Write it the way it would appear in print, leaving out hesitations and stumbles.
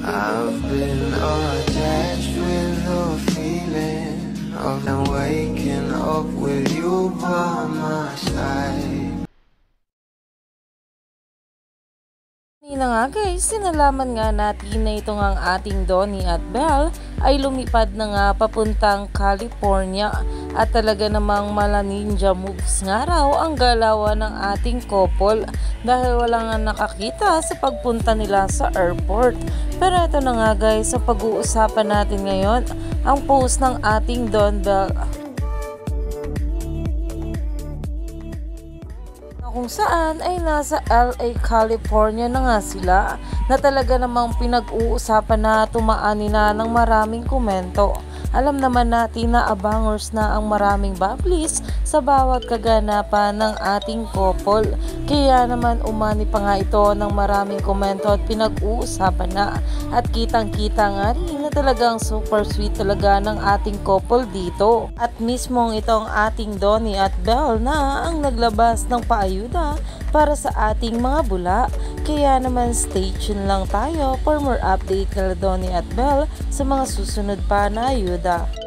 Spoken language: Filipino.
I've been attached with the feeling of waking up with you by my side. Kanina nga guys, sinalaman nga natin na ito nga ang ating Donnie at Belle ay lumipad na nga papuntang California at talaga namang mala ninja moves nga raw ang galawan ng ating couple dahil wala nga nakakita sa pagpunta nila sa airport. Pero ito na nga guys, sa pag-uusapan natin ngayon ang post ng ating Don Belle kung saan ay nasa LA, California na nga sila na talaga namang pinag-uusapan na tumaani na ng maraming komento. Alam naman natin na abangers na ang maraming bablis sa bawat kaganapan ng ating couple. Kaya naman umani pa nga ito ng maraming komento at pinag-uusapan na. At kitang-kita nga rin na talagang super sweet talaga ng ating couple dito. At mismong itong ating Donnie at Belle na ang naglabas ng paayuda para sa ating mga bula. Kaya naman stay tuned lang tayo for more update kay Donnie at Belle sa mga susunod pa na ayuda.